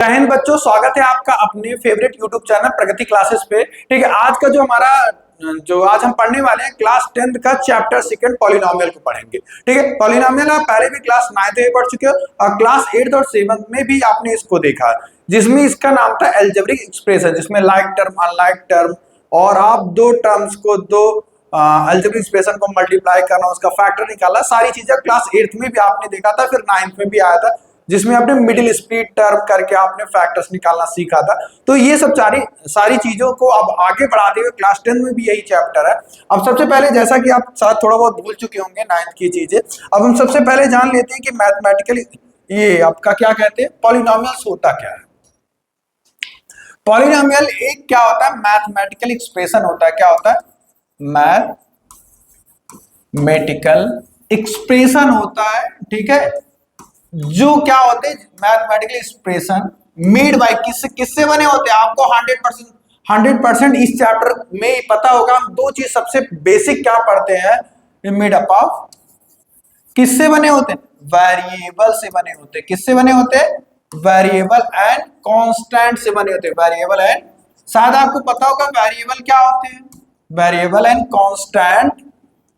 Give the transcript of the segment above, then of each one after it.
जय हिंद बच्चों, स्वागत है आपका अपने फेवरेट यूट्यूब चैनल प्रगति क्लासेस पे। ठीक है, आज का आज हम पढ़ने वाले हैं क्लास 10th का चैप्टर सेकंड पॉलिनोमियल को पढ़ेंगे। ठीक है, पॉलिनोमियल आप पहले भी क्लास 9th में पढ़ चुके हो और क्लास 8th और 7th में भी आपने इसको देखा है, जिसमें इसका नाम था एल्जेब्रिक एक्सप्रेशन, जिसमें लाइक टर्म अनलाइक टर्म और आप दो टर्म्स को दो एल्जेब्रिक एक्सप्रेशन को मल्टीप्लाई करना, उसका फैक्टर निकाला, सारी चीजें क्लास 8th में भी आपने देखा था, फिर 9th में भी आया था, जिसमें आपने मिडिल स्पीड टर्म करके आपने फैक्टर्स निकालना सीखा था। तो ये सब सारी चीजों को अब आगे बढ़ाते हुए क्लास 10 में भी यही चैप्टर है। अब सबसे पहले, जैसा कि आप शायद थोड़ा बहुत भूल चुके होंगे 9th की चीजें, अब हम सबसे पहले जान लेते हैं कि मैथमेटिकली ये आपका क्या कहते हैं, पॉलिनोमियल्स होता क्या है। पॉलिनोमियल एक क्या होता है, मैथमेटिकल एक्सप्रेशन होता है। क्या होता है? मैथमेटिकल एक्सप्रेशन होता है। ठीक है, जो क्या होते हैं मैथमेटिकल एक्सप्रेशन मेड बाय किससे बने होते हैं, आपको 100% इस चैप्टर में पता होगा। हम दो चीज सबसे बेसिक क्या पढ़ते हैं, मेड अप ऑफ किससे बने होते हैं, वेरिएबल से बने होते हैं। किससे बने होते हैं? वेरिएबल एंड कांस्टेंट से बने होते हैं। वेरिएबल एंड, शायद आपको पता होगा वेरिएबल क्या होते हैं, variable and constant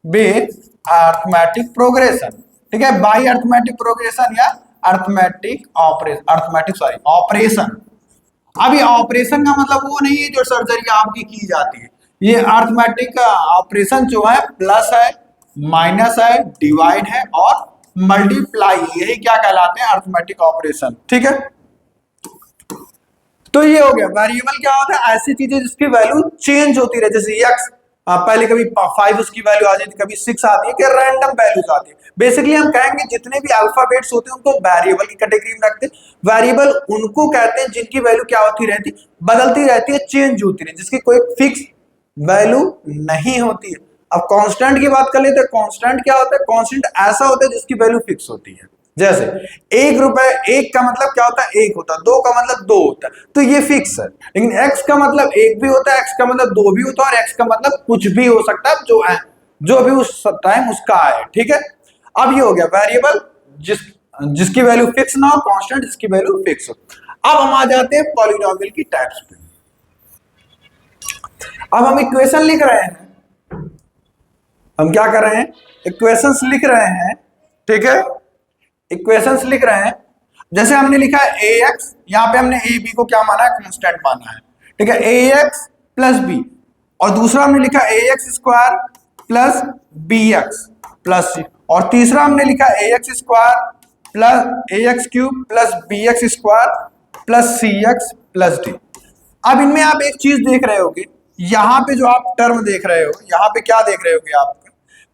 with arithmetic progression. ठीक है, बाई अरिथमेटिक प्रोग्रेशन या अरिथमेटिक ऑपरेशन। अब ये ऑपरेशन का मतलब वो नहीं है जो सर्जरी आपकी की जाती है। ये अरिथमेटिक ऑपरेशन जो है प्लस है, माइनस है, डिवाइड है और मल्टीप्लाई, यही क्या कहलाते हैं, अरिथमेटिक ऑपरेशन। ठीक है, तो ये हो गया। वेरिएबल क्या होता है, ऐसी चीजें जिसकी वैल्यू चेंज होती रहे, जैसे एक्स पहले कभी 5 उसकी वैल्यू आ जाती है, कभी 6 आती है, कि रैंडम वैल्यूज आती है। बेसिकली हम कहेंगे जितने भी अल्फाबेट्स होते हैं उनको वेरिएबल की कैटेगरी में रखते हैं। वेरिएबल उनको कहते हैं जिनकी वैल्यू क्या होती रहती, बदलती रहती है, चेंज होती रहती है, जिसकी कोई फिक्स वैल्यू नहीं होती है। अब कांस्टेंट की बात कर लेते हैं। कांस्टेंट क्या होता है? कांस्टेंट ऐसा होता है जिसकी वैल्यू फिक्स होती है। जैसे 1 रुपए, 1 का मतलब क्या होता है, 1 होता है, 2 का मतलब 2 होता है, तो ये फिक्स है। लेकिन x का मतलब 1 भी होता है, x का मतलब 2 भी होता है, और x का मतलब कुछ भी हो सकता है, जो भी उस टाइम उसका है। ठीक है, अब ये हो गया वेरिएबल जिसकी वैल्यू फिक्स ना हो, कांस्टेंट जिसकी वैल्यू फिक्स हो। अब हम आ जाते हैं पॉलिनोमियल की टाइप्स पे। अब हम इक्वेशन लिख रहे हैं, हम क्या कर रहे हैं, इक्वेशंस लिख रहे हैं। ठीक है, इक्वेशंस लिख रहे हैं। जैसे हमने लिखा है ax, यहां पे हमने a b को क्या माना है, कांस्टेंट माना है। ठीक है, ax प्लस b, और दूसरा हमने लिखा ax square plus bx plus c, और तीसरा हमने लिखा ax square plus ax cube plus bx square plus cx plus d। अब इनमें आप एक चीज देख रहे होगे, यहां पे जो आप टर्म देख रहे हो, यहां पे क्या देख रहे होगे आप,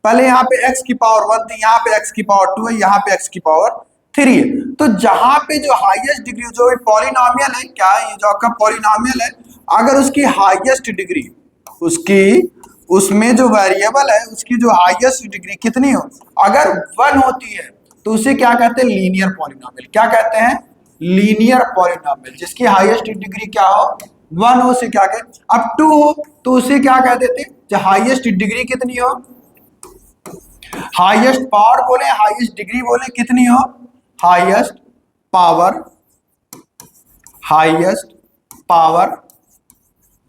पहले यहाँ पे x की पावर 1 थी, यहाँ पे x की पावर 2 है, यहाँ पे x की पावर 3 है। तो जहां पे जो हाईएस्ट डिग्री, जो पॉलिनोमियल है, क्या है ये जो आपका पॉलिनोमियल है, अगर उसकी हाईएस्ट डिग्री, उसमें जो वेरिएबल है उसकी जो हाईएस्ट डिग्री कितनी हो, अगर 1 होती है, तो उसे क्या कहते हैं, लीनियर पॉलिनोमियल। क्या कहते हैं? Linear polynomial. जिसकी हाईएस्ट डिग्री क्या हो, 1 हो, उसे क्या कहते। अब 2 हो तो उसे क्या कहते थे, जो हाईएस्ट डिग्री कितनी हो, हाईएस्ट पावर बोले, हाईएस्ट डिग्री बोले, कितनी हो, हाईएस्ट पावर, हाईएस्ट पावर।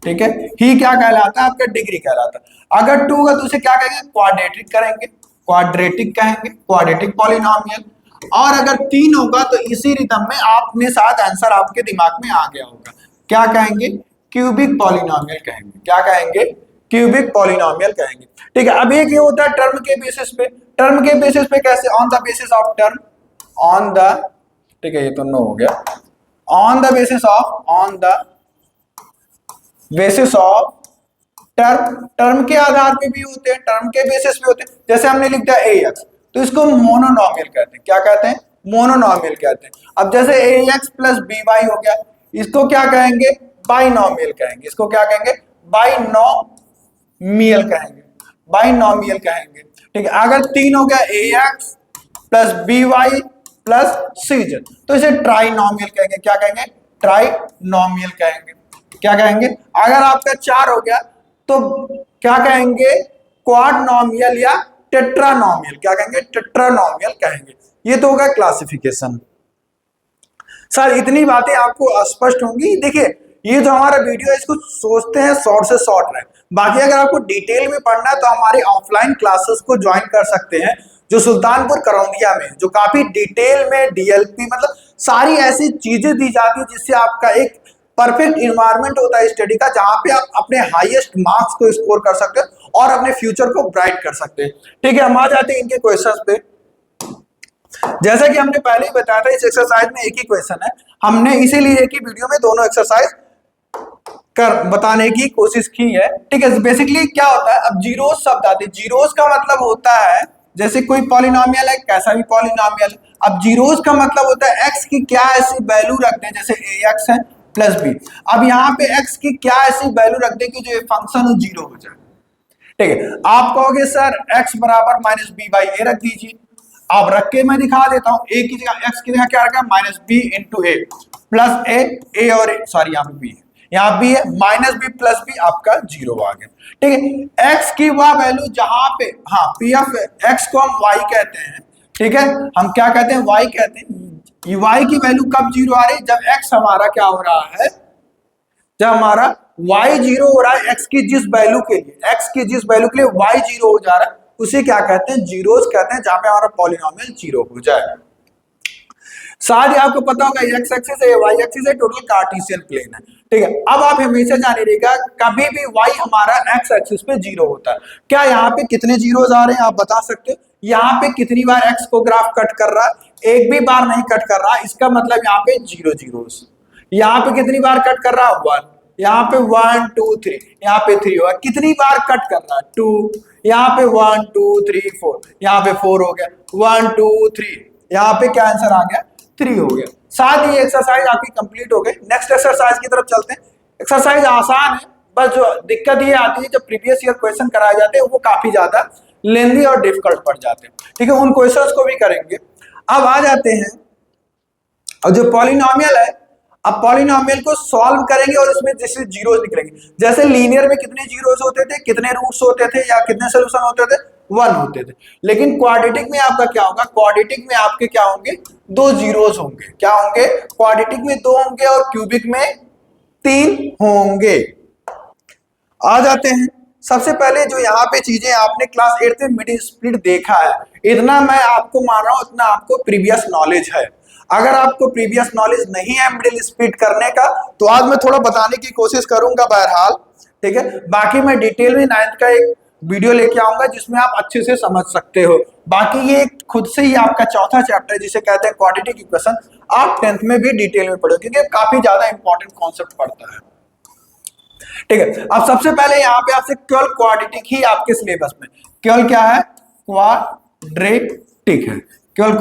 ठीक है, ही क्या कहलाता है, आपका डिग्री कहलाता है। अगर 2 का तो उसे क्या कहेंगे, क्वाड्रेटिक करेंगे, क्वाड्रेटिक कहेंगे, क्वाड्रेटिक पॉलिनोमियल। और अगर 3 होगा तो इसी रिदम में आपने साथ आंसर आपके दिमाग में आ गया होगा, क्या कहेंगे, क्यूबिक पॉलिनोमियल कहेंगे। क्या कहेंगे? क्यूबिक पॉलिनोमियल कहेंगे। ठीक है, अब एक ये होता है टर्म के बेसिस पे। टर्म के बेसिस पे कैसे, on the basis of term, on the, ठीक है ये तो नो हो गया, on the basis of term. Term के आधार पे भी होते हैं, टर्म के बेसिस पे होते हैं। जैसे हमने लिख दिया ax, तो इसको मोनोनोमियल कहते हैं। क्या कहते हैं? मोनोनोमियल कहते हैं। अब जैसे ax प्लस by हो गया, इसको क्या कहेंगे, बाइनोमियल कहेंगे। इसको क्या कहेंगे, बाइनोमियल कहेंगे, बाइनोमियल कहेंगे। ठीक है, अगर 3 हो गया ax plus by plus cz, तो इसे ट्राइनोमियल कहेंगे। क्या कहेंगे? ट्राइनोमियल कहेंगे। क्या कहेंगे? अगर आपका 4 हो गया तो क्या कहेंगे, क्वाड्रोनोमियल या टेट्रानोमियल। क्या कहेंगे? टेट्रानोमियल कहेंगे। ये तो होगा क्लासिफिकेशन। सर इतनी बातें आपको स्पष्ट होंगी। देखिए ये जो हमारा वीडियो है इसको सोचते हैं शॉर्ट से शॉर्ट रहे, बाकी अगर आपको डिटेल में पढ़ना है तो हमारे ऑफलाइन क्लासेस को ज्वाइन कर सकते हैं जो सुल्तानपुर करौंदिया में, जो काफी डिटेल में डीएलपी मतलब सारी ऐसी चीजें दी जाती है जिससे आपका एक परफेक्ट इन्वायरमेंट होता है स्टडी का, जहां पे आप अपने हाईएस्ट मार्क्स को स्कोर कर सकते हैं और अपने फ्यूचर को ब्राइट कर सकते हैं। ठीक है, हम आ जाते हैं इनके क्वेश्चंस पे। जैसा कि हमने पहले ही बताया था इस एक्सरसाइज में एक ही क्वेश्चन है, हमने इसीलिए एक ही वीडियो में दोनों एक्सरसाइज कर बताने की कोशिश की है। ठीक है, बेसिकली क्या होता है, अब जीरोस शब्द आते हैं, जीरोस का मतलब होता है जैसे कोई पॉलिनोमियल है, कैसा भी पॉलिनोमियल। अब जीरोस का मतलब होता है एक्स की क्या ऐसी वैल्यू रख दें, जैसे ax है प्लस बी। अब यहाँ पे x की क्या ऐसी वैल्यू रख दें कि जो ये फंक्शन है जीरो हो जाए। ठीक है, आप कहोगे सर x बराबर माइनस बी बाई ए रख दीजिए। आप रख के मैं दिखा देता हूं, a की जगह x की जगह क्या रखा है, माइनस बी इंटू ए प्लस ए और सॉरी यहाँ पे बी है, यहाँ बी है, माइनस बी प्लस बी आपका जीरो आ गया। ठीक है, x की वह वैल्यू जहां पे, हाँ पी ऑफ x को हम y कहते हैं। ठीक है, हम क्या कहते हैं, y कहते हैं। y की वैल्यू कब जीरो आ रही है, जब x हमारा क्या हो रहा है, जब हमारा y जीरो हो रहा है, x की जिस वैल्यू के लिए, x की जिस वैल्यू के लिए y जीरो हो जा रहा है उसे क्या कहते हैं, जीरोस कहते हैं, जहां पे हमारा पॉलिनोमियल जीरो हो जाए। साथ ही आपको पता होगा x एक्सिस है, y एक्सिस है, टोटल कार्टेशियन प्लेन है। ठीक है, अब आप हमेशा जाने रहिएगा कभी भी y हमारा x एक्सिस पे जीरो होता है। क्या यहाँ पे कितने जीरोस आ रहे हैं आप बता सकते हो, यहाँ पे कितनी बार x को ग्राफ कट कर रहा है, एक भी बार नहीं कट कर रहा, इसका मतलब यहाँ पे जीरो जीरोस। यहाँ पे कितनी बार कट कर रहा है, वन, यहाँ पे 1 2 3, यहाँ पे 3 होगा, कितनी बार कट कर रहा है, 2, यहाँ पे 1 2 3 4, यहाँ पे 4 हो गया, 1 2 3, यहाँ पे क्या आंसर आ गया, 3 हो गया। साथ ही एक्सरसाइज आपकी कंप्लीट हो गई। नेक्स्ट एक्सरसाइज की तरफ चलते हैं। एक्सरसाइज आसान है, बस जो दिक्कत ये आती है जब प्रीवियस ईयर क्वेश्चन कराए जाते हैं वो काफी ज्यादा लेंदी और डिफिकल्ट पड़ जाते हैं। ठीक है, उन क्वेश्चंस को भी करेंगे। अब आ जाते हैं, और जो पॉलिनोमियल है, अब पॉलिनोमियल को सॉल्व करेंगे और इसमें जैसे जीरोस निकलेंगे। जैसे लीनियर में कितने जीरोस होते थे, कितने रूट्स होते थे या कितने सोल्यूशन होते थे, 1 होते थे। लेकिन क्वाड्रेटिक में आपका क्या होगा, क्वाड्रेटिक में आपके क्या होंगे, 2 जीरोस होंगे। क्या होंगे, क्वाड्रेटिक में 2 होंगे और क्यूबिक में 3 होंगे। आ जाते हैं, सबसे पहले जो यहाँ पे चीजें आपने क्लास 8 में मिडिल स्प्लिट देखा है, इतना मैं आपको मान रहा हूं, इतना आपको प्रीवियस नॉलेज है। अगर आपको प्रीवियस नॉलेज नहीं है मिडिल स्प्लिट करने का तो आज मैं थोड़ा बताने की कोशिश करूंगा बहरहाल। ठीक है, बाकी मैं डिटेल में 9th का एक वीडियो लेके आऊंगा जिसमें आप अच्छे से समझ सकते हो। बाकी ये खुद से ही आपका चौथा चैप्टर है जिसे कहते हैं क्वाड्रेटिक इक्वेशन, आप 10th में भी डिटेल में पढ़ोगे क्योंकि काफी ज्यादा इंपॉर्टेंट कॉन्सेप्ट पड़ता है। ठीक है, अब सबसे पहले यहाँ पे आपसे केवल क्वाड्रेटिक ही आपके सिलेबस में, केवल क्या है, क्वाड्रेटिक है, केवल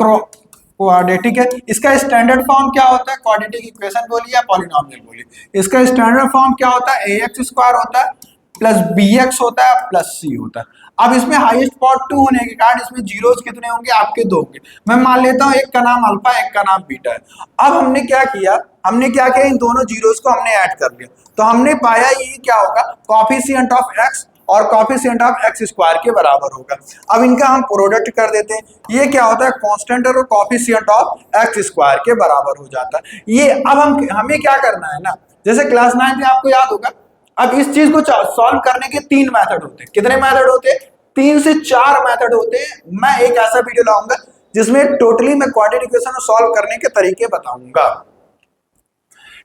क्वाड्रेटिक है। इसका स्टैंडर्ड फॉर्म क्या होता है, क्वाड्रेटिक इक्वेशन बोलिए या पॉलिनोमियल बोलिए, इसका स्टैंडर्ड फॉर्म क्या होता है, ax स्क्वायर होता है प्लस bx होता है प्लस c होता है। अब इसमें हाईएस्ट पावर 2 होने के कारण इसमें जीरोस कितने होंगे, आपके 2 होंगे। मैं मान लेता हूं एक का नाम अल्फा, एक का नाम बीटा है। अब हमने क्या किया, इन दोनों जीरोस को हमने ऐड कर लिया, तो हमने पाया ये क्या होगा, कॉफिशिएंट ऑफ x और कॉफिशिएंट ऑफ x स्क्वायर के बराबर होगा। अब इनका हम प्रोडक्ट कर देते हैं, ये क्या होता है, कांस्टेंट और कॉफिशिएंट ऑफ x स्क्वायर के बराबर हो जाता है। ये अब हमें क्या करना है ना, जैसे क्लास 9 में आपको याद होगा, अब इस चीज को सॉल्व करने के 3 मेथड होते हैं। कितने मेथड होते हैं, 3 से 4 मेथड होते हैं। मैं एक ऐसा वीडियो लाऊंगा जिसमें टोटली मैं क्वाड्रेटिक इक्वेशन को सॉल्व करने के तरीके बताऊंगा।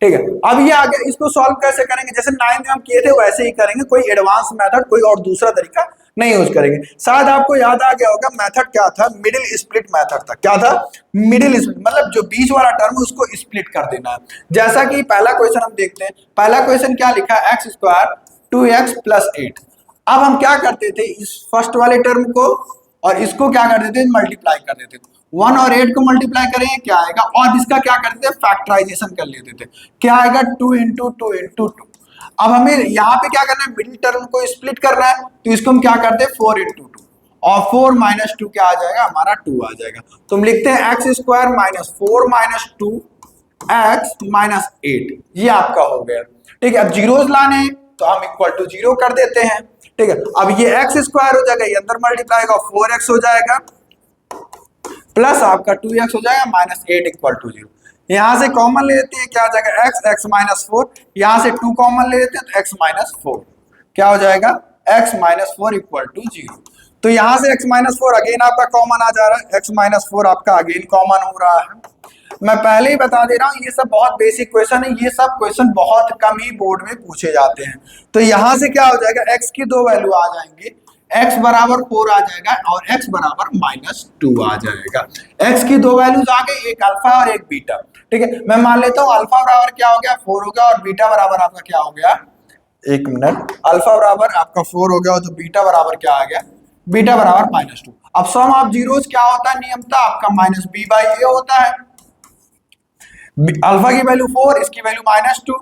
ठीक है, अब ये आ गया, इसको सॉल्व कैसे करेंगे, जैसे 9 में हम किए थे वैसे ही करेंगे, कोई एडवांस मेथड कोई और दूसरा तरीका नहीं यूज करेंगे। शायद आपको याद आ गया होगा मेथड क्या था, मिडिल स्प्लिट मेथड था। क्या था, मिडिल स्प्लिट, मतलब जो बीच वाला टर्म उसको स्प्लिट कर देना है। जैसा कि पहला क्वेश्चन हम देखते हैं, पहला क्वेश्चन क्या लिखा है, x स्क्वायर 2x प्लस 8। अब हम क्या करते थे, इस फर्स्ट वाले टर्म को और इसको क्या कर देते, मल्टीप्लाई कर देते थे। 1 और 8 को मल्टीप्लाई करेंगे क्या आएगा, और इसका क्या करते थे, फैक्टराइजेशन कर लेते थे, क्या आएगा 2 इंटू 2 इंटू 2। अब हमें यहाँ पे क्या करना है, मिडिल टर्म को स्प्लिट करना है, तो इसको हम क्या करते हैं 4 इंटू 2, और 4 माइनस 2 क्या आ जाएगा, हमारा 2 आ जाएगा। तो हम लिखते हैं x square minus 4 minus 2 x minus 8, ये आपका हो गया। ठीक है, अब जीरोस लाने हैं तो हम इक्वल टू 0 कर देते हैं। ठीक है, अब ये x स्क्वायर हो जाएगा, ये अंदर मल्टीप्लाई होगा, 4x हो जाएगा प्लस आपका 2x हो जाएगा माइनस 8 इक्वल टू 0। यहां से कॉमन ले लेते हैं, क्या आ जाएगा x, x माइनस 4, यहां से 2 कॉमन ले लेते हैं तो x माइनस 4, क्या हो जाएगा x माइनस 4 इक्वल टू 0। तो यहां से x माइनस 4 अगेन आपका कॉमन आ जा रहा है, x माइनस 4 आपका अगेन कॉमन हो रहा है। मैं पहले ही बता दे रहा हूं ये सब बहुत बेसिक क्वेश्चन है, ये सब क्वेश्चन बहुत कम ही बोर्ड में पूछे जाते हैं। तो यहां से क्या हो जाएगा, x की दो वैल्यू आ जाएंगे, x बराबर 4 आ जाएगा और x बराबर माइनस 2 आ जाएगा। x की दो वैल्यूज आ गई, एक अल्फा और एक बीटा। ठीक है, मैं मान लेता हूं अल्फा बराबर क्या हो गया 4 हो गया और बीटा बराबर आपका क्या हो गया, एक मिनट, अल्फा बराबर आपका 4 हो गया तो बीटा बराबर क्या आ गया, बीटा बराबर माइनस 2। अब सम ऑफ जीरोस क्या होता है, नियमता आपका माइनस बी बाई ए होता है। अल्फा की वैल्यू 4, इसकी वैल्यू माइनस 2,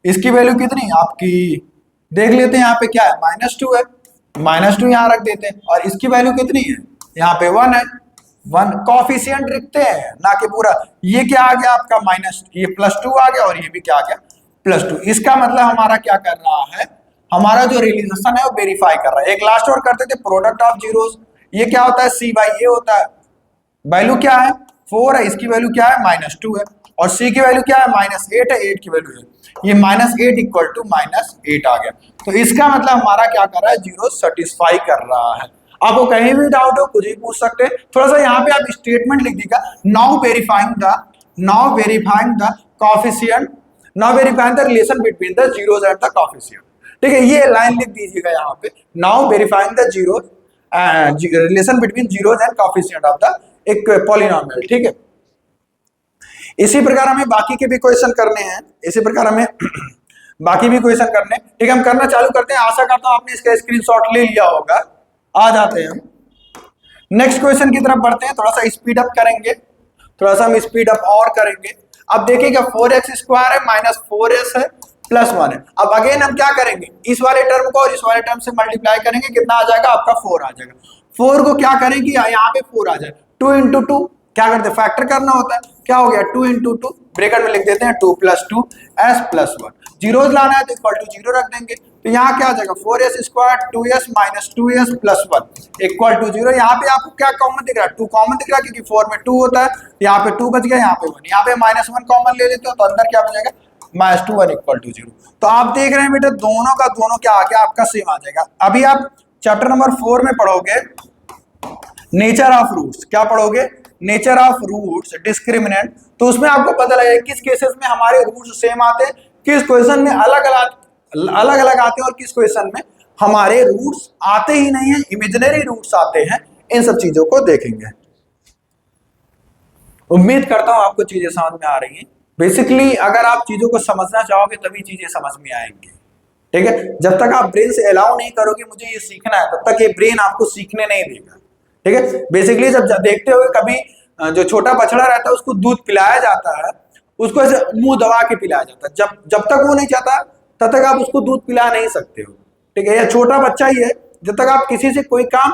इसकी वैल्यू कितनी आपकी देख लेते हैं, यहाँ पे क्या है माइनस 2 है, माइनस 2 यहाँ रख देते हैं, और इसकी वैल्यू कितनी है यहाँ पे 1 है, 1 कॉफिशिएंट लिखते हैं ना कि पूरा। ये क्या आ गया आपका माइनस, ये प्लस 2 आ गया और ये भी क्या आ गया प्लस 2। इसका मतलब हमारा क्या कर रहा है, हमारा जो रिलेशन है वो वेरीफाई कर रहा है। एक लास्ट और करते थे प्रोडक्ट ऑफ जीरोस, ये क्या होता है सी बाई ए होता है। वैल्यू क्या है 4 है, इसकी वैल्यू क्या है माइनस 2 है, और सी की वैल्यू क्या है माइनस 8 है, 8 की वैल्यू है, ये माइनस 8 इक्वल टू माइनस 8 आ गया। तो इसका मतलब हमारा क्या कर रहा है, जीरो सेटिस्फाई कर रहा है। आपको कहीं भी डाउट हो कुछ भी पूछ सकते हैं। थोड़ा सा यहाँ पे आप स्टेटमेंट लिख दीजिएगा, now verifying the coefficient, now verifying the relation between the zeros and the coefficient. ठीक है, ये लाइन लिख दीजिएगा यहाँ पे, now verifying the zero relation between zeros and coefficient of the एक पॉलिनोमियल। ठीक है, इसी प्रकार हमें बाकी के भी क्वेश्चन करने हैं, इसी प्रकार हमें बाकी भी क्वेश्चन करने। ठीक है, हम करना चालू करते हैं। आशा करता हूं आपने इसका स्क्रीनशॉट ले लिया होगा। आ जाते हैं हम नेक्स्ट क्वेश्चन की तरफ बढ़ते हैं, थोड़ा सा स्पीड अप करेंगे, थोड़ा सा हम स्पीड अप और करेंगे। अब देखिएगा 4x स्क्वायर है माइनस 4s है प्लस 1 है। अब अगेन हम क्या करेंगे, इस वाले टर्म को और इस वाले टर्म से मल्टीप्लाई करेंगे, कितना आ जाएगा आपका 4 आ जाएगा। 4 को क्या करेंगे यहाँ पे 4 आ जाए, 2 इंटू 2 क्या करते हैं फैक्टर करना होता है, क्या हो गया 2 इंटू 2 ब्रैकेट में लिख देते हैं 2 प्लस 2 s प्लस 1, जीरोस लाना है तो इक्वल टू 0 रख देंगे। तो यहाँ क्या आ जाएगा 4s square 2s minus 2s plus 1 equal to 0। यहाँ पे आपको क्या कॉमन दिख रहा है, 2 कॉमन दिख रहा है क्योंकि 4 में 2 होता है, यहाँ पे 2 बच गया, यहाँ पे 1, यहाँ पे माइनस 1 कॉमन ले लेते हो तो अंदर क्या बचेगा माइनस 2 1 इक्वल टू 0। तो आप देख रहे हैं बेटा दोनों का दोनों क्या आ गया आपका सेम आ जाएगा। अभी आप चैप्टर नंबर 4 में पढ़ोगे नेचर ऑफ रूट्स, क्या पढ़ोगे नेचर ऑफ रूट्स डिस्क्रिमिनेंट, तो उसमें आपको पता लगेगा किस केसेस में हमारे रूट्स सेम आते हैं, किस क्वेश्चन में अलग अलग आते हैं और किस क्वेश्चन में हमारे रूट्स आते ही नहीं है, इमेजिनरी रूट्स आते हैं। इन सब चीजों को देखेंगे। उम्मीद करता हूं आपको चीजें समझ में आ रही हैं। बेसिकली अगर आप चीजों को समझना चाहोगे तभी चीजें समझ में आएंगी। ठीक है, जब तक आप ब्रेन से अलाउ नहीं करोगे मुझे ये सीखना है, तब तक ये ब्रेन आपको सीखने नहीं देगा। ठीक है, बेसिकली जब देखते हो कभी जो छोटा बछड़ा रहता है उसको दूध पिलाया जाता है, उसको ऐसे मुंह दबा के पिलाया जाता है, जब तक वो नहीं चाहता तब तक आप उसको दूध पिला नहीं सकते हो। ठीक है, या छोटा बच्चा ही है, जब तक आप किसी से कोई काम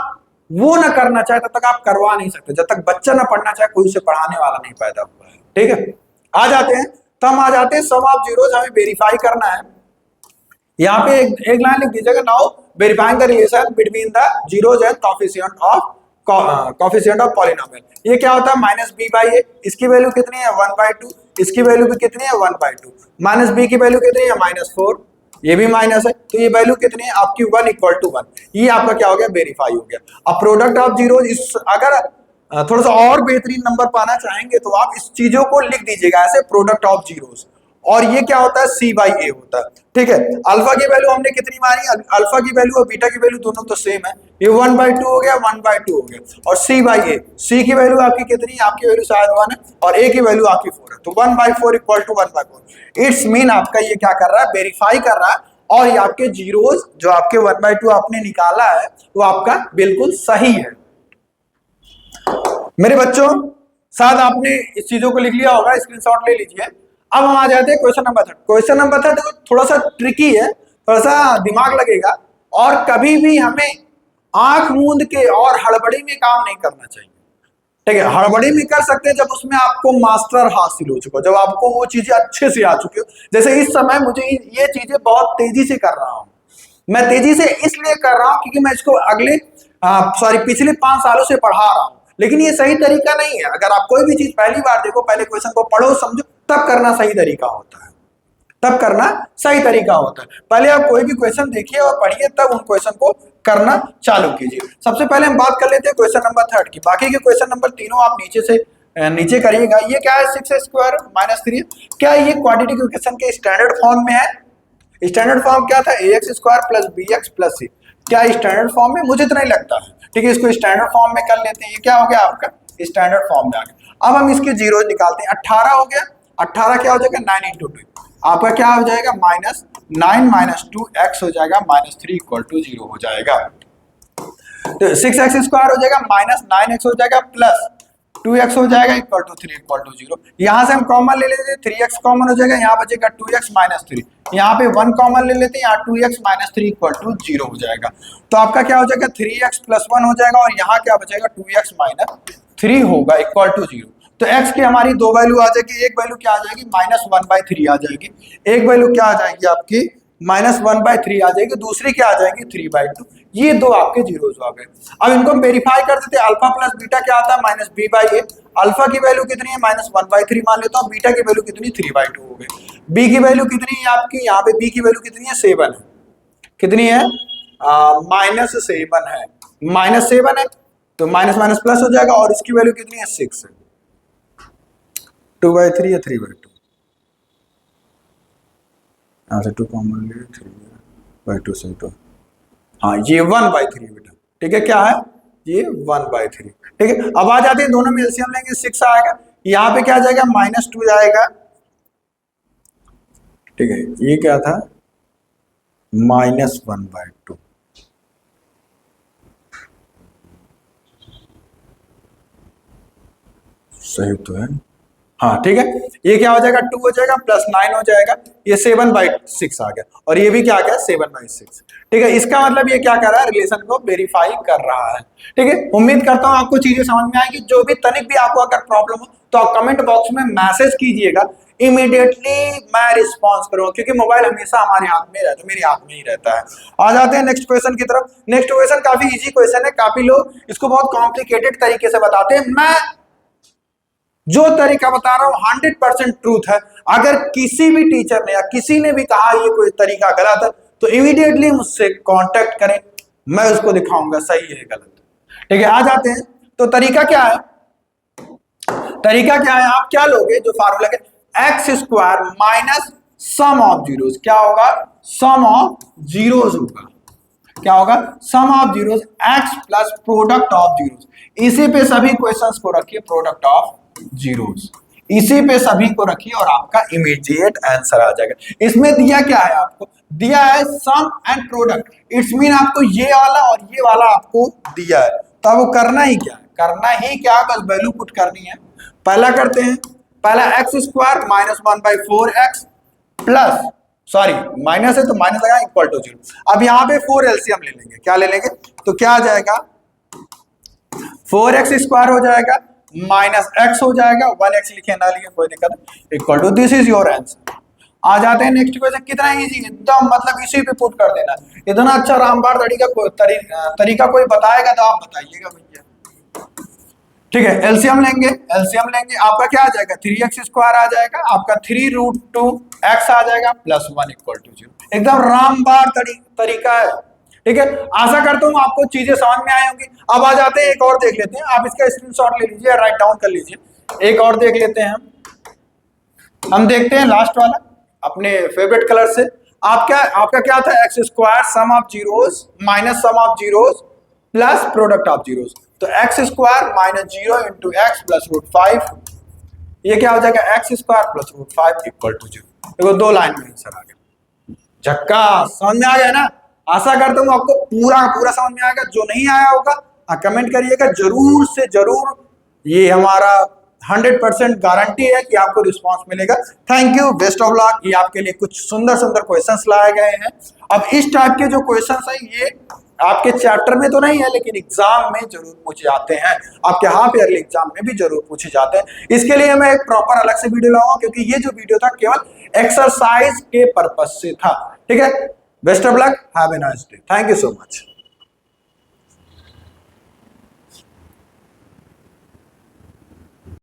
वो ना करना चाहे तब तक आप करवा नहीं सकते, जब तक बच्चा ना पढ़ना चाहे कोई उसे पढ़ाने वाला नहीं पैदा हुआ है। ठीक है, आ जाते हैं, तो हम आ जाते हैं सम ऑफ जीरोस हमें वेरीफाई करना है। यहाँ पे एक लाइन लिख दीजिएगा, now verifying the relation between the zeros and coefficient of polynomial. ये क्या होता है माइनस बी बाई ए, इसकी वैल्यू कितनी है 1/2, इसकी वैल्यू भी कितनी है 1/2, माइनस बी की वैल्यू कितनी है माइनस 4, ये भी माइनस है, तो ये वैल्यू कितनी है आपकी 1 इक्वल टू 1। ये आपका क्या हो गया वेरीफाई हो गया। अब प्रोडक्ट ऑफ जीरो, इस अगर थोड़ा सा और बेहतरीन नंबर पाना चाहेंगे तो आप इस चीजों को लिख दीजिएगा ऐसे, प्रोडक्ट ऑफ जीरोस, और ये क्या होता है सी बाई ए होता है। ठीक है, अल्फा की वैल्यू हमने कितनी मारी, अल्फा की वैल्यू और बीटा की वैल्यू दोनों तो सेम है, ये 1/2 हो गया 1/2 हो गया, और सी बाई ए, सी की वैल्यू आपकी कितनी है, आपकी वैल्यू शायद 1 है और ए की वैल्यू आपकी 4 है, तो 1/4 इक्वल टू 1/4। इट्स मीन आपका ये क्या कर रहा है वेरीफाई कर रहा है, और ये आपके जीरोस जो आपके 1/2 आपने निकाला है वो आपका बिल्कुल सही है। मेरे बच्चों शायद आपने इस चीजों को लिख लिया होगा, स्क्रीनशॉट ले लीजिए। अब हम आ जाते हैं क्वेश्चन नंबर 3। क्वेश्चन नंबर 3 थोड़ा सा ट्रिकी है, थोड़ा सा दिमाग लगेगा, और कभी भी हमें आंख मूंद के और हड़बड़ी में काम नहीं करना चाहिए। ठीक है, हड़बड़ी में कर सकते हैं जब उसमें आपको मास्टर हासिल हो चुका हो, जब आपको वो चीजें अच्छे से आ चुकी हो। जैसे इस समय मुझे ये चीजें बहुत तेजी से कर रहा हूं, मैं तेजी से इसलिए कर रहा हूं क्योंकि मैं इसको पिछले 5 सालों से पढ़ा रहा हूं। लेकिन ये सही तरीका नहीं है। अगर आप कोई भी चीज पहली बार देखो, पहले क्वेश्चन को पढ़ो समझो, तब करना सही तरीका होता है, तब करना सही तरीका होता है। पहले आप कोई भी क्वेश्चन देखिए और पढ़िए, तब उन क्वेश्चन को करना चालू कीजिए। सबसे पहले हम बात कर लेते हैं क्वेश्चन नंबर 3 की। बाकी के क्वेश्चन नंबर तीनों आप नीचे करिएगा। ये क्या है, 6x² - 3। क्या ये क्वाड्रेटिक इक्वेशन के स्टैंडर्ड फॉर्म में है? स्टैंडर्ड फॉर्म क्या था, ax² + bx + c। क्या स्टैंडर्ड फॉर्म में? मुझे तो नहीं लगता है। ठीक है, इसको स्टैंडर्ड फॉर्म में कर लेते हैं। ये क्या हो गया आपका स्टैंडर्ड फॉर्म में आ गया। अब हम इसके जीरो निकालते हैं। 18 हो गया, 18 क्या हो जाएगा, 9 × 2, आपका क्या हो जाएगा, -9 - 2x हो जाएगा, -3 = 0 हो जाएगा। तो 6x² हो जाएगा, -9x हो जाएगा, प्लस 2x हो जाएगा, = 3 = 0। यहाँ से हम कॉमन ले लेते हैं, 3x कॉमन हो जाएगा, यहाँ बचेगा 2x - 3। यहाँ पे 1 कॉमन ले लेते हैं, यहाँ 2x - 3 = 0 हो जाएगा। तो आपका क्या हो जाएगा, 3x + 1 हो जाएगा, और यहाँ क्या बचेगा, 2x - 3 होगा, = 0। तो x की हमारी दो वैल्यू आ जाएगी। एक वैल्यू क्या आ जाएगी, -1/3 आ जाएगी। एक वैल्यू क्या आ जाएगी आपकी, -1/3 आ जाएगी। दूसरी क्या आ जाएगी, 3/2। ये दो आपके जीरोस आ गए। अब इनको हम वेरीफाई कर देते हैं। अल्फा प्लस बीटा क्या आता है, -b/a। अल्फा की वैल्यू कितनी है, -1/3 मान लेता हूँ। बीटा की वैल्यू कितनी, 3/2 हो गई। बी की वैल्यू कितनी है आपकी, यहाँ पे बी की वैल्यू कितनी है, 7 है। कितनी है, -7 है। -7 है तो माइनस माइनस प्लस हो जाएगा, और इसकी वैल्यू कितनी है, 6 है। 2/3 या 3/2, यहाँ से 2 कॉमन ले, 3/2 से 2। हाँ, ये 1/3 बेटा। ठीक है, क्या है ये, 1/3। ठीक है, अब आ जाते हैं, दोनों में एलसीएम लेंगे, 6 आएगा। यहाँ पे क्या आ जाएगा, -2 जाएगा। ठीक है, ये क्या था, -1/2। सही तो है, हाँ ठीक है। ये क्या हो जाएगा, 2 हो जाएगा, प्लस 9 हो जाएगा, ये 7/6 आ गया, और ये भी क्या आ गया, 7/6। ठीक है, इसका मतलब ये क्या कर रहा है, रिलेशन को वेरीफाई कर रहा है। ठीक है, उम्मीद करता हूं आपको चीजें समझ में आएगी। जो भी तनिक भी आपको अगर प्रॉब्लम हो तो आप कमेंट बॉक्स में मैसेज कीजिएगा, इमीडिएटली मैं रिस्पॉन्स करूंगा, क्योंकि मोबाइल हमेशा हमारे हाथ में रहता है, मेरे हाथ में ही रहता है। आ जाते हैं नेक्स्ट क्वेश्चन की तरफ। नेक्स्ट क्वेश्चन काफी इजी क्वेश्चन है, काफी लोग इसको बहुत कॉम्प्लिकेटेड तरीके से बताते हैं। मैं जो तरीका बता रहा हूं 100% ट्रूथ है। अगर किसी भी टीचर ने या किसी ने भी कहा ये कोई तरीका गलत है तो इमीडिएटली मुझसे कांटेक्ट करें, मैं उसको दिखाऊंगा सही है गलत। ठीक है, आ जाते हैं। तो तरीका क्या है, तरीका क्या है, आप क्या लोगे, जो फार्मूला के x² minus sum of zeros, क्या होगा, सम ऑफ जीरोस होगा। क्या होगा, sum of zeros, x plus product of zeros. इसी पे सभी क्वेश्चंस को रखिए, प्रोडक्ट ऑफ जीरोस, इसी पे सभी को रखिए, और आपका इमीडिएट आंसर आ जाएगा। इसमें दिया क्या है, आपको दिया है सम एंड प्रोडक्ट। इट्स मीन आपको ये वाला और ये वाला आपको दिया है, तो आपको करना ही क्या है, करना ही क्या, बस वैल्यू पुट करनी है। पहला करते हैं, पहला x² - 1/4x plus, sorry minus है तो माइनस आएगा, = 0। अब यहाँ पे 4 एलसीएम ले लेंगे, क्या ले लेंगे, तो क्या आ जाएगा, 4x² हो जाएगा, -x हो जाएगा, 1x लिखे ना लिखे कोई दिक्कत नहीं, = दिस इज योर आंसर। आ जाते हैं नेक्स्ट क्वेश्चन। कितना इजी, एकदम मतलब इसी पे पुट कर देना। इतना अच्छा रामबाण तरीका कोई बताएगा तो आप बताइएगा भैया। ठीक है, एलसीएम लेंगे, एलसीएम लेंगे, आपका क्या आ जाएगा, 3x² आ जाएगा, आपका 3√2x आ जाएगा, प्लस 1 = 0। एकदम रामबाण तरीका है। ठीक है, आशा करता हूं आपको चीजें समझ में आई होंगी। अब आ जाते हैं, एक और देख लेते हैं, आप इसका स्क्रीनशॉट ले लीजिए, राइट डाउन कर लीजिए। एक और देख लेते हैं हम देखते हैं लास्ट वाला अपने फेवरेट कलर से। आपका क्या था, x² sum of zeros minus sum of zeros plus product of zeros. तो x² - 0 × x प्लस √5, ये क्या हो जाएगा, x² प्लस √5 = 0। देखो, 2 लाइन में आंसर आ गया। झक्का, समझ में आ गया ना। आशा करता हूं आपको पूरा समझ में आएगा। जो नहीं आया होगा कमेंट करिएगा, जरूर से जरूर। ये हमारा 100% गारंटी है कि आपको रिस्पांस मिलेगा। Thank you, best of luck. ये आपके लिए कुछ सुंदर सुंदर क्वेश्चंस लाए गए हैं। अब इस टाइप के जो क्वेश्चंस हैं ये आपके चैप्टर में तो नहीं है, लेकिन एग्जाम में जरूर पूछे जाते हैं, आपके हाफ ईयरली एग्जाम में भी जरूर पूछे जाते हैं। इसके लिए मैं एक प्रॉपर अलग से वीडियो लाऊंगा, क्योंकि ये जो वीडियो था केवल एक्सरसाइज के पर्पज से था। ठीक है, best of luck, have a nice day, thank you so much.